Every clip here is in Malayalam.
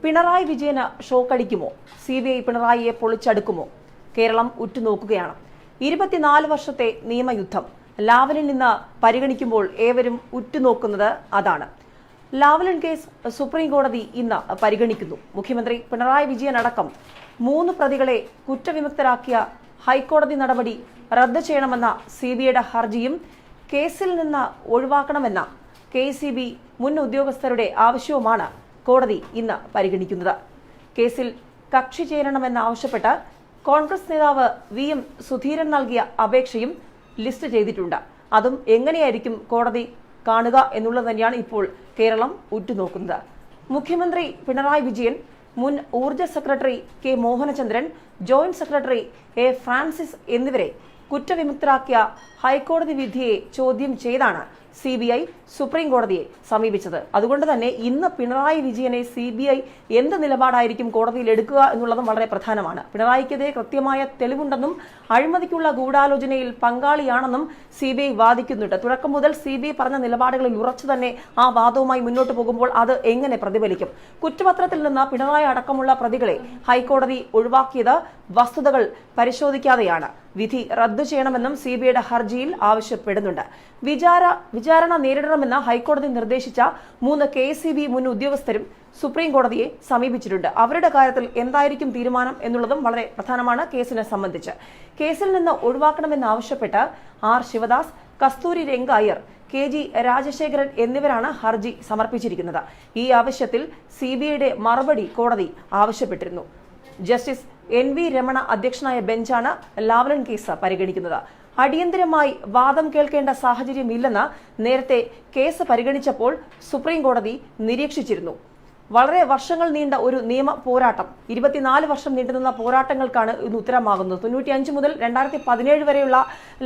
പിണറായി വിജയന് ഷോക്കടിക്കുമോ? CBI പിണറായിയെ പൊളിച്ചടുക്കുമോ? കേരളം ഉറ്റുനോക്കുകയാണ്. 24 വർഷത്തെ നിയമയുദ്ധം ലാവ്ലിൻ നിന്ന് പരിഗണിക്കുമ്പോൾ ഏവരും ഉറ്റുനോക്കുന്നത് അതാണ്. ലാവ്ലിൻ കേസ് സുപ്രീം കോടതി ഇന്ന് പരിഗണിക്കുന്നു. മുഖ്യമന്ത്രി പിണറായി വിജയൻ അടക്കം 3 പ്രതികളെ കുറ്റവിമുക്തരാക്കിയ ഹൈക്കോടതി നടപടി റദ്ദ് ചെയ്യണമെന്ന CBIയുടെ ഹർജിയും കേസിൽ നിന്ന് ഒഴിവാക്കണമെന്ന KCB മുൻ ഉദ്യോഗസ്ഥരുടെ ആവശ്യവുമാണ് കോടതി ഇന്ന് പരിഗണിക്കുന്നത്. കേസിൽ കക്ഷി ചേരണമെന്നാവശ്യപ്പെട്ട് കോൺഗ്രസ് നേതാവ് VM സുധീരൻ നൽകിയ അപേക്ഷയും ലിസ്റ്റ് ചെയ്തിട്ടുണ്ട്. അതും എങ്ങനെയായിരിക്കും കോടതി കാണുക എന്നുള്ളത് തന്നെയാണ് ഇപ്പോൾ കേരളം ഉറ്റുനോക്കുന്നത്. മുഖ്യമന്ത്രി പിണറായി വിജയൻ, മുൻ ഊർജ്ജ secretary K Mohanachandran, joint secretary A Francis എന്നിവരെ കുറ്റവിമുക്തരാക്കിയ ഹൈക്കോടതി വിധിയെ ചോദ്യം ചെയ്താണ് CBI സുപ്രീം കോടതിയെ സമീപിച്ചത്. അതുകൊണ്ട് തന്നെ ഇന്ന് പിണറായി വിജയനെ CBI എന്ത് നിലപാടായിരിക്കും കോടതിയിൽ എടുക്കുക എന്നുള്ളതും വളരെ പ്രധാനമാണ്. പിണറായിക്കെതിരെ കൃത്യമായ തെളിവുണ്ടെന്നും അഴിമതിക്കുള്ള ഗൂഢാലോചനയിൽ പങ്കാളിയാണെന്നും CBI വാദിക്കുന്നുണ്ട്. തുടക്കം മുതൽ CBI പറഞ്ഞ നിലപാടുകളിൽ ഉറച്ചു തന്നെ ആ വാദവുമായി മുന്നോട്ട് പോകുമ്പോൾ അത് എങ്ങനെ പ്രതിഫലിക്കും? കുറ്റപത്രത്തിൽ നിന്ന് പിണറായി അടക്കമുള്ള പ്രതികളെ ഹൈക്കോടതി ഒഴിവാക്കിയത് വസ്തുതകൾ പരിശോധിക്കാതെയാണ്. വിധി റദ്ദു ചെയ്യണമെന്നും CBIയുടെ ഹർജിയിൽ ആവശ്യപ്പെടുന്നുണ്ട്. വിചാരണ നേരിടണമെന്ന് ഹൈക്കോടതി നിർദ്ദേശിച്ച 3 KCB മുൻ ഉദ്യോഗസ്ഥരും സുപ്രീം കോടതിയെ സമീപിച്ചിട്ടുണ്ട്. അവരുടെ കാര്യത്തിൽ എന്തായിരിക്കും തീരുമാനം എന്നുള്ളതും വളരെ പ്രധാനമാണ് കേസിനെ സംബന്ധിച്ച്. കേസിൽ നിന്ന് ഒഴിവാക്കണമെന്നാവശ്യപ്പെട്ട് R ശിവദാസ്, കസ്തൂരി രംഗ അയ്യർ, KG രാജശേഖരൻ എന്നിവരാണ് ഹർജി സമർപ്പിച്ചിരിക്കുന്നത്. ഈ ആവശ്യത്തിൽ CBIയുടെ മറുപടി കോടതി ആവശ്യപ്പെട്ടിരുന്നു. ജസ്റ്റിസ് NV രമണ അധ്യക്ഷനായ ബെഞ്ചാണ് ലാവ്ലിൻ കേസ് പരിഗണിക്കുന്നത്. അടിയന്തരമായി വാദം കേൾക്കേണ്ട സാഹചര്യമില്ലെന്ന് നേരത്തെ കേസ് പരിഗണിച്ചപ്പോൾ സുപ്രീം കോടതി നിരീക്ഷിച്ചിരുന്നു. വളരെ വർഷങ്ങൾ നീണ്ട ഒരു നിയമ പോരാട്ടം, 24 വർഷം നീണ്ടുനിന്ന പോരാട്ടങ്ങൾക്കാണ് ഇന്ന് ഉത്തരമാകുന്നത്. 95 മുതൽ 2017 വരെയുള്ള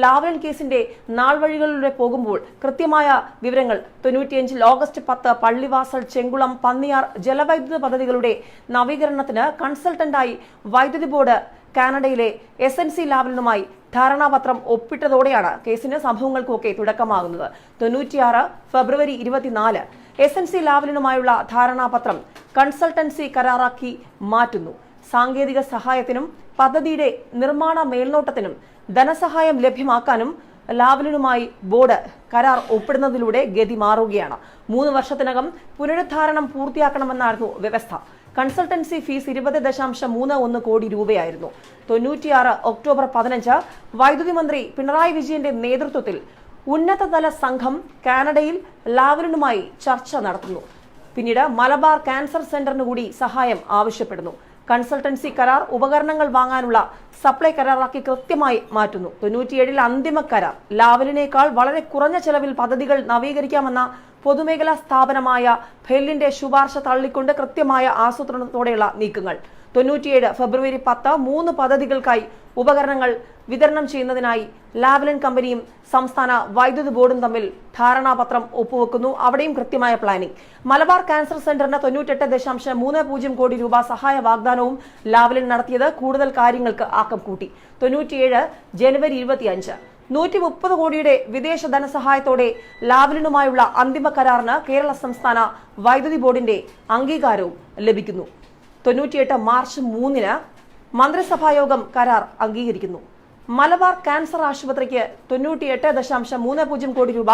ലാവ്ലിൻ കേസിന്റെ നാൾവഴികളിലൂടെ പോകുമ്പോൾ കൃത്യമായ വിവരങ്ങൾ 95 ഓഗസ്റ്റ് 10 പള്ളിവാസൽ, ചെങ്കുളം, പന്നിയാർ ജലവൈദ്യുത പദ്ധതികളുടെ നവീകരണത്തിന് കൺസൾട്ടന്റായി വൈദ്യുതി ബോർഡ് കാനഡയിലെ SNC ലാവ്ലിനുമായി ധാരണാപത്രം ഒപ്പിട്ടതോടെയാണ് കേസിന് സംഭവങ്ങൾക്കുമൊക്കെ തുടക്കമാകുന്നത്. 96 ഫെബ്രുവരി 24 SNC ലാവ്ലിനുമായുള്ള ധാരണാപത്രം കൺസൾട്ടൻസി കരാറാക്കി മാറ്റുന്നു. സാങ്കേതിക സഹായത്തിനും പദ്ധതിയുടെ നിർമ്മാണ മേൽനോട്ടത്തിനും ധനസഹായം ലഭ്യമാക്കാനും ലാവ്ലിനുമായി ബോർഡ് കരാർ ഒപ്പിടുന്നതിലൂടെ ഗതി മാറുകയാണ്. 3 വർഷത്തിനകം പുനരുദ്ധാരണം പൂർത്തിയാക്കണമെന്നായിരുന്നു വ്യവസ്ഥ. കൺസൾട്ടൻസി ഫീസ് 20.31 കോടി രൂപയായിരുന്നു. 96 ഒക്ടോബർ 15 വൈദ്യുതി മന്ത്രി പിണറായി വിജയന്റെ നേതൃത്വത്തിൽ ഉന്നതതല സംഘം കാനഡയിൽ ലാവ്ലിനുമായി ചർച്ച നടത്തുന്നു. പിന്നീട് മലബാർ ക്യാൻസർ സെന്ററിന് കൂടി സഹായം ആവശ്യപ്പെടുന്നു. കൺസൾട്ടൻസി കരാർ ഉപകരണങ്ങൾ വാങ്ങാനുള്ള സപ്ലൈ കരാറാക്കി കൃത്യമായി മാറ്റുന്നു. 97 അന്തിമ കരാർ ലാവ്ലിനേക്കാൾ വളരെ കുറഞ്ഞ ചെലവിൽ പദ്ധതികൾ നവീകരിക്കാമെന്ന പൊതുമേഖലാ സ്ഥാപനമായ ഭെല്ലിന്റെ ശുപാർശ തള്ളിക്കൊണ്ട് കൃത്യമായ ആസൂത്രണത്തോടെയുള്ള നീക്കങ്ങൾ. 97 ഫെബ്രുവരി 10 3 പദ്ധതികൾക്കായി ഉപകരണങ്ങൾ വിതരണം ചെയ്യുന്നതിനായി ലാവ്ലിൻ കമ്പനിയും സംസ്ഥാന വൈദ്യുതി ബോർഡും തമ്മിൽ ധാരണാപത്രം ഒപ്പുവെക്കുന്നു. അവിടെയും കൃത്യമായ പ്ലാനിംഗ്. മലബാർ ക്യാൻസർ സെന്ററിന് 98.30 കോടി രൂപ സഹായ വാഗ്ദാനവും ലാവ്ലിൻ നടത്തിയത് കൂടുതൽ കാര്യങ്ങൾക്ക് ആക്കം കൂട്ടി. 97 ജനുവരി 25 130 കോടിയുടെ വിദേശ ധനസഹായത്തോടെ ലാവ്ലിനുമായുള്ള അന്തിമ കരാറിന് കേരള സംസ്ഥാന വൈദ്യുതി ബോർഡിന്റെ അംഗീകാരവും ലഭിക്കുന്നു. 98 മാർച്ച് 3 മന്ത്രിസഭായോഗം കരാർ അംഗീകരിക്കുന്നു. മലബാർ ക്യാൻസർ ആശുപത്രിക്ക് 98.30 കോടി രൂപ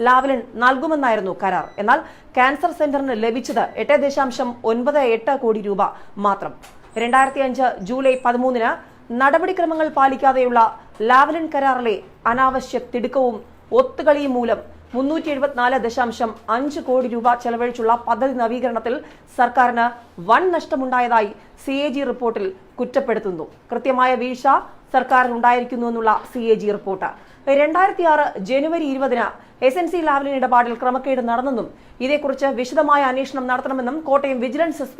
ലാവ്ലിൻ നൽകുമെന്നായിരുന്നു കരാർ. എന്നാൽ ക്യാൻസർ സെന്ററിന് ലഭിച്ചത് 8.98 കോടി രൂപ മാത്രം. 2005 ജൂലൈ 13 നടപടിക്രമങ്ങൾ പാലിക്കാതെയുള്ള ലാവ്ലിൻ കരാറിലെ അനാവശ്യ തിടുക്കവും ഒത്തുകളിയും മൂലം 374.5 കോടി രൂപ ചെലവഴിച്ചുള്ള പദ്ധതി നവീകരണത്തിൽ സർക്കാരിന് വൻ നഷ്ടമുണ്ടായതായി CAG റിപ്പോർട്ടിൽ കുറ്റപ്പെടുത്തുന്നു. കൃത്യമായ വീഴ്ച സർക്കാരിനുണ്ടായിരിക്കുന്നുവെന്നുള്ള CAG റിപ്പോർട്ട്. 2006 ജനുവരി 20 SNC ലാവ്ലിൻ ഇടപാടിൽ ക്രമക്കേട് നടന്നെന്നും ഇതേക്കുറിച്ച് വിശദമായ അന്വേഷണം നടത്തണമെന്നും കോട്ടയം വിജിലൻസ് SP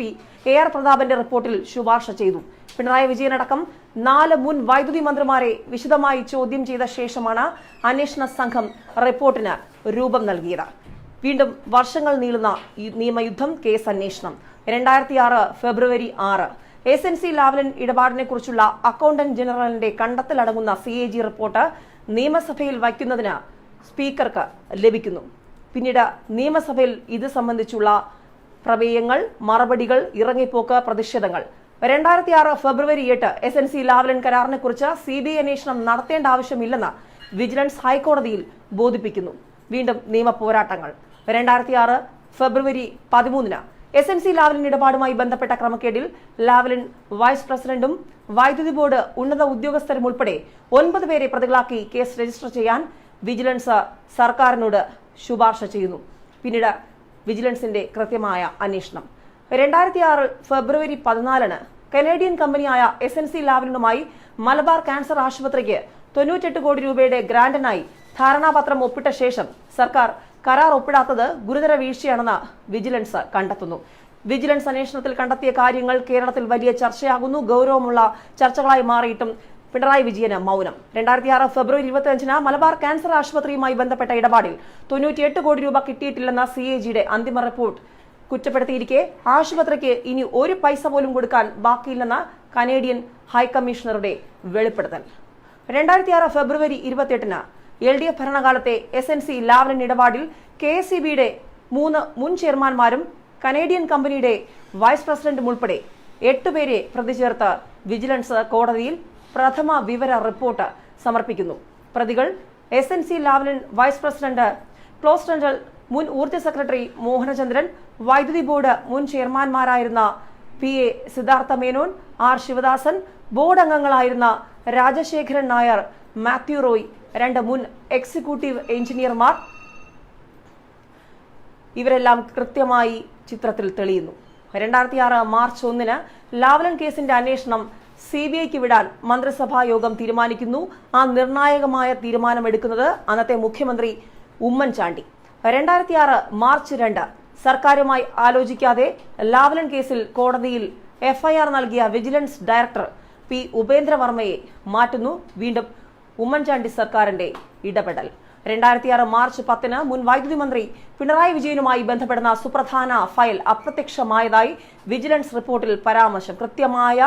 AR പ്രതാപന്റെ റിപ്പോർട്ടിൽ ശുപാർശ ചെയ്തു. പിണറായി വിജയനടക്കം 4 മുൻ വൈദ്യുതി മന്ത്രിമാരെ വിശദമായി ചോദ്യം ചെയ്ത ശേഷമാണ് അന്വേഷണ സംഘം റിപ്പോർട്ടിന് രൂപം നൽകിയത്. വീണ്ടും വർഷങ്ങൾ നീളുന്ന നിയമയുദ്ധം, കേസ് അന്വേഷണം. 2006 ഫെബ്രുവരി 6 SNC ലാവ്ലിൻ ഇടപാടിനെ കുറിച്ചുള്ള അക്കൗണ്ടന്റ് ജനറലിന്റെ കണ്ടെത്തലടങ്ങുന്ന CAG റിപ്പോർട്ട് നിയമസഭയിൽ വയ്ക്കുന്നതിന് സ്പീക്കർക്ക് ലഭിക്കുന്നു. പിന്നീട് നിയമസഭയിൽ ഇത് സംബന്ധിച്ചുള്ള പ്രമേയങ്ങൾ, മറുപടികൾ, ഇറങ്ങിപ്പോക്ക്, പ്രതിഷേധങ്ങൾ. 2006 ഫെബ്രുവരി 8 SNC ലാവ്ലിൻ കരാറിനെ കുറിച്ച് CBI അന്വേഷണം നടത്തേണ്ട ആവശ്യമില്ലെന്ന് വിജിലൻസ് ഹൈക്കോടതിയിൽ ബോധിപ്പിക്കുന്നു. വീണ്ടും നിയമ പോരാട്ടങ്ങൾ. 2006 ഫെബ്രുവരി 13 SNC ലാവ്ലിൻ ഇടപാടുമായി ബന്ധപ്പെട്ട ക്രമക്കേടിൽ ലാവ്ലിൻ വൈസ് പ്രസിഡന്റും വൈദ്യുതി ബോർഡ് ഉന്നത ഉദ്യോഗസ്ഥരും ഉൾപ്പെടെ 9 പേരെ പ്രതികളാക്കി കേസ് രജിസ്റ്റർ ചെയ്യാൻ വിജിലൻസ് സർക്കാരിനോട് ശുപാർശ ചെയ്യുന്നു. പിന്നീട് വിജിലൻസിന്റെ കൃത്യമായ അന്വേഷണം. 2006 ഫെബ്രുവരി 14 കനേഡിയൻ കമ്പനിയായ SNC ലാവ്ലിനുമായി മലബാർ ക്യാൻസർ ആശുപത്രിക്ക് 98 കോടി രൂപയുടെ ഗ്രാന്റിനായി ധാരണാപത്രം ഒപ്പിട്ട ശേഷം സർക്കാർ കരാർ ഒപ്പിടാത്തത് ഗുരുതര വീഴ്ചയാണെന്ന് വിജിലൻസ് കണ്ടെത്തുന്നു. വിജിലൻസ് അന്വേഷണത്തിൽ കണ്ടെത്തിയ കാര്യങ്ങൾ കേരളത്തിൽ വലിയ ചർച്ചയാകുന്നു. ഗൗരവമുള്ള ചർച്ചകളായി മാറിയിട്ടും പിണറായി വിജയന് മൗനം. 2006 ഫെബ്രുവരി 25 മലബാർ ക്യാൻസർ ആശുപത്രിയുമായി ബന്ധപ്പെട്ട ഇടപാടിൽ 98 കോടി രൂപ കിട്ടിയിട്ടില്ലെന്ന CAGയുടെ അന്തിമ റിപ്പോർട്ട് കുറ്റപ്പെടുത്തിയിരിക്കെ ആശുപത്രിക്ക് ഇനി ഒരു പൈസ പോലും കൊടുക്കാൻ ബാക്കിയില്ലെന്ന കനേഡിയൻ ഹൈക്കമ്മീഷണറുടെ വെളിപ്പെടുത്തൽ. 2006 ഫെബ്രുവരി 28 LDF ഭരണകാലത്തെ SNC ലാവ്ലിൻ ഇടപാടിൽ KSEBയുടെ 3 മുൻ ചെയർമാൻമാരും കനേഡിയൻ കമ്പനിയുടെ വൈസ് പ്രസിഡന്റും ഉൾപ്പെടെ 8 പേരെ പ്രതി ചേർത്ത് വിജിലൻസ് കോടതിയിൽ പ്രഥമ വിവര റിപ്പോർട്ട് സമർപ്പിക്കുന്നു. പ്രതികൾ SNC Lavalin vice president Klaus general മുൻ ഊർജ്ജ സെക്രട്ടറി മോഹനചന്ദ്രൻ, വൈദ്യുതി ബോർഡ് മുൻ ചെയർമാൻമാരായിരുന്ന PA Siddhartha Menon, R Sivadasan, board അംഗങ്ങളായിരുന്ന രാജശേഖരൻ നായർ, മാത്യു റോയ്, 2 മുൻ എക്സിക്യൂട്ടീവ് എഞ്ചിനീയർമാർ. ഇവരെല്ലാം കൃത്യമായി ചിത്രത്തിൽ തെളിയുന്നു. 2006 മാർച്ച് 1 ലാവ്ലിൻ കേസിന്റെ അന്വേഷണം CBIക്ക് വിടാൻ മന്ത്രിസഭാ യോഗം തീരുമാനിക്കുന്നു. ആ നിർണായകമായ തീരുമാനമെടുക്കുന്നത് അന്നത്തെ മുഖ്യമന്ത്രി ഉമ്മൻചാണ്ടി. 2006 മാർച്ച് 2 സർക്കാരുമായി ആലോചിക്കാതെ ലാവ്ലിൻ കേസിൽ കോടതിയിൽ FIR നൽകിയ വിജിലൻസ് ഡയറക്ടർ P ഉപേന്ദ്രവർമ്മയെ മാറ്റുന്നു. വീണ്ടും ഉമ്മൻചാണ്ടി സർക്കാരിന്റെ ഇടപെടൽ. 2006 മാർച്ച് 10 മുൻ വൈദ്യുതി മന്ത്രി പിണറായി വിജയനുമായി ബന്ധപ്പെടുന്ന സുപ്രധാന ഫയൽ അപ്രത്യക്ഷമായതായി വിജിലൻസ് റിപ്പോർട്ടിൽ പരാമർശം. കൃത്യമായ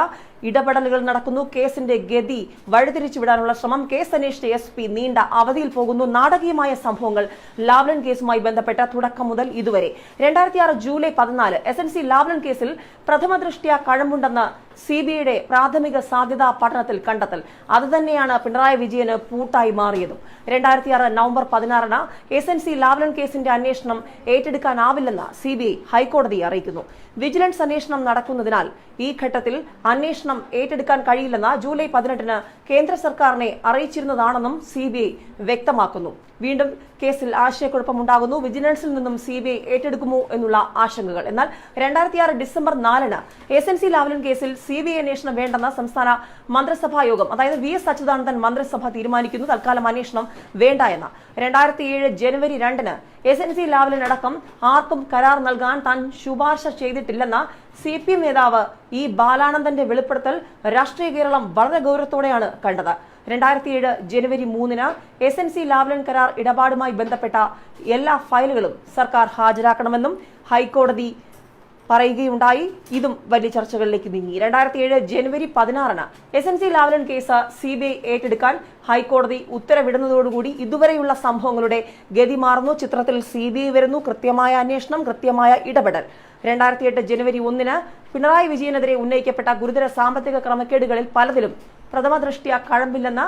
ഇടപെടലുകൾ നടക്കുന്നു. കേസിന്റെ ഗതി വഴിതിരിച്ചുവിടാനുള്ള ശ്രമം. കേസ് അന്വേഷിച്ച SP നീണ്ട അവധിയിൽ പോകുന്നു. നാടകീയമായ സംഭവങ്ങൾ ലാവ്ലിൻ കേസുമായി ബന്ധപ്പെട്ട തുടക്കം മുതൽ ഇതുവരെ. 2006 ജൂലൈ 14 SNC ലാവ്ലിൻ കേസിൽ പ്രഥമ ദൃഷ്ട്യാ കഴമ്പുണ്ടെന്ന് CBIയുടെ പ്രാഥമിക സാധ്യതാ പഠനത്തിൽ കണ്ടെത്തൽ. അതുതന്നെയാണ് പിണറായി വിജയന് പൂട്ടായി മാറിയതും. 2006 നവംബർ 16 SNC ലാവ്ലിൻ കേസിന്റെ അന്വേഷണം ഏറ്റെടുക്കാനാവില്ലെന്ന് CBI ഹൈക്കോടതിയെ അറിയിക്കുന്നു. വിജിലൻസ് അന്വേഷണം നടക്കുന്നതിനാൽ ഈ ഘട്ടത്തിൽ അന്വേഷണം ഏറ്റെടുക്കാൻ കഴിയില്ലെന്ന് ജൂലൈ 18 കേന്ദ്ര സർക്കാരിനെ അറിയിച്ചിരുന്നതാണെന്നും CBI വ്യക്തമാക്കുന്നു. വീണ്ടും കേസിൽ ആശയക്കുഴപ്പമുണ്ടാകുന്നു. വിജിലൻസിൽ നിന്നും CBI ഏറ്റെടുക്കുമോ എന്നുള്ള ആശങ്കകൾ. എന്നാൽ 2006 ഡിസംബർ 4 SNC ലാവ്ലിൻ കേസിൽ CBI അന്വേഷണം വേണ്ടെന്ന സംസ്ഥാന മന്ത്രിസഭാ യോഗം, അതായത് VS അച്യുതാനന്ദൻ മന്ത്രിസഭ തീരുമാനിക്കുന്നു. തൽക്കാലം അന്വേഷണം വേണ്ട എന്ന്. 2007 ജനുവരി 2 SNC ലാവ്ലിൻ അടക്കം ആർക്കും കരാർ നൽകാൻ താൻ ശുപാർശ ചെയ്തിട്ടില്ലെന്ന CPM നേതാവ് E ബാലാനന്ദന്റെ വെളിപ്പെടുത്തൽ രാഷ്ട്രീയ കേരളം വളരെ ഗൗരവത്തോടെയാണ് കണ്ടത്. 2007 ജനുവരി 3 SNC ലാവ്ലിൻ കരാർ ഇടപാടുമായി ബന്ധപ്പെട്ട എല്ലാ ഫയലുകളും സർക്കാർ ഹാജരാക്കണമെന്നും ഹൈക്കോടതി പറയുകയുണ്ടായി. ഇതും വലിയ ചർച്ചകളിലേക്ക് നീങ്ങി. 2007 ജനുവരി 16 SNC ലാവ്ലിൻ കേസ് CBI ഏറ്റെടുക്കാൻ ഹൈക്കോടതി ഉത്തരവിടുന്നതോടുകൂടി ഇതുവരെയുള്ള സംഭവങ്ങളുടെ ഗതി മാറുന്നു. ചിത്രത്തിൽ CBI വരുന്നു. കൃത്യമായ അന്വേഷണം, കൃത്യമായ ഇടപെടൽ. 2008 ജനുവരി 1 പിണറായി വിജയനെതിരെ ഉന്നയിക്കപ്പെട്ട ഗുരുതര സാമ്പത്തിക ക്രമക്കേടുകളിൽ പലതിലും പ്രഥമ ദൃഷ്ട്യാ കഴമ്പില്ലെന്ന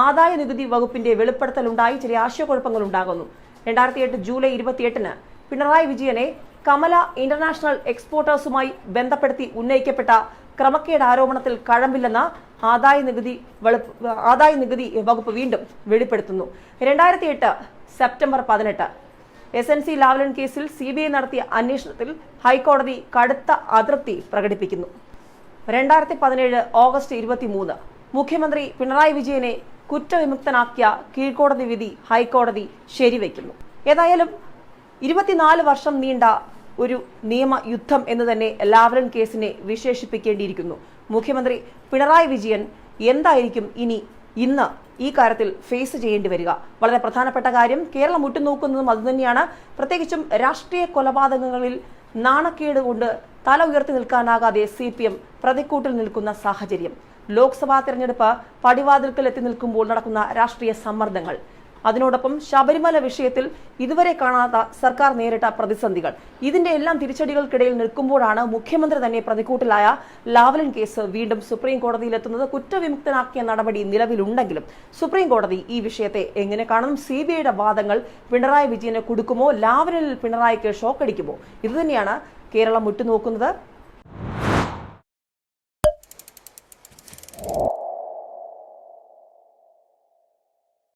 ആദായ നികുതി വകുപ്പിന്റെ വെളിപ്പെടുത്തലുണ്ടായി. ചില ആശയക്കുഴപ്പങ്ങൾ ഉണ്ടാകുന്നു. 2008 ജൂലൈ 28 പിണറായി വിജയനെ കമല ഇന്റർനാഷണൽ എക്സ്പോർട്ടേഴ്സുമായി ബന്ധപ്പെടുത്തി ഉന്നയിക്കപ്പെട്ട ക്രമക്കേട് ആരോപണത്തിൽ കഴമ്പില്ലെന്ന ആദായ നികുതി വകുപ്പ് വീണ്ടും വെളിപ്പെടുത്തുന്നു. 2008 സെപ്റ്റംബർ 18 SNC ലാവ്ലിൻ കേസിൽ CBI നടത്തിയ അന്വേഷണത്തിൽ ഹൈക്കോടതി കടുത്ത അതൃപ്തി പ്രകടിപ്പിക്കുന്നു. 2017 ഓഗസ്റ്റ് 23 മുഖ്യമന്ത്രി പിണറായി വിജയനെ കുറ്റവിമുക്തനാക്കിയ കീഴ്ക്കോടതി വിധി ഹൈക്കോടതി ശരിവയ്ക്കുന്നു. ഏതായാലും 24 വർഷം നീണ്ട ഒരു നിയമയുദ്ധം എന്ന് തന്നെ ലാവ്ലിൻ കേസിനെ വിശേഷിപ്പിക്കേണ്ടിയിരിക്കുന്നു. മുഖ്യമന്ത്രി പിണറായി വിജയൻ എന്തായിരിക്കും ഇന്ന് ഈ കാര്യത്തിൽ ഫേസ് ചെയ്യേണ്ടി വരിക? വളരെ പ്രധാനപ്പെട്ട കാര്യം, കേരളം ഉറ്റുനോക്കുന്നതും അതുതന്നെയാണ്. പ്രത്യേകിച്ചും രാഷ്ട്രീയ കൊലപാതകങ്ങളിൽ നാണക്കേട് കൊണ്ട് തല ഉയർത്തി നിൽക്കാനാകാതെ CPM പ്രതിക്കൂട്ടിൽ നിൽക്കുന്ന സാഹചര്യം, ലോക്സഭാ തെരഞ്ഞെടുപ്പ് പടിവാതിൽക്കൽ എത്തി നിൽക്കുമ്പോൾ നടക്കുന്ന രാഷ്ട്രീയ സമ്മർദ്ദങ്ങൾ, അതിനോടൊപ്പം ശബരിമല വിഷയത്തിൽ ഇതുവരെ കാണാത്ത സർക്കാർ നേരിട്ട പ്രതിസന്ധികൾ, ഇതിന്റെ എല്ലാം തിരിച്ചടികൾക്കിടയിൽ നിൽക്കുമ്പോഴാണ് മുഖ്യമന്ത്രി തന്നെ പ്രതിക്കൂട്ടിലായ ലാവ്ലിൻ കേസ് വീണ്ടും സുപ്രീം കോടതിയിലെത്തുന്നത്. കുറ്റവിമുക്തനാക്കിയ നടപടി നിലവിലുണ്ടെങ്കിലും സുപ്രീം കോടതി ഈ വിഷയത്തെ എങ്ങനെ കാണും? CBIയുടെ വാദങ്ങൾ പിണറായി വിജയനെ കുടുക്കുമോ? ലാവ്ലിനിൽ പിണറായിക്ക് ഷോക്കടിക്കുമോ? ഇതുതന്നെയാണ് കേരളം ഉറ്റുനോക്കുന്നത്.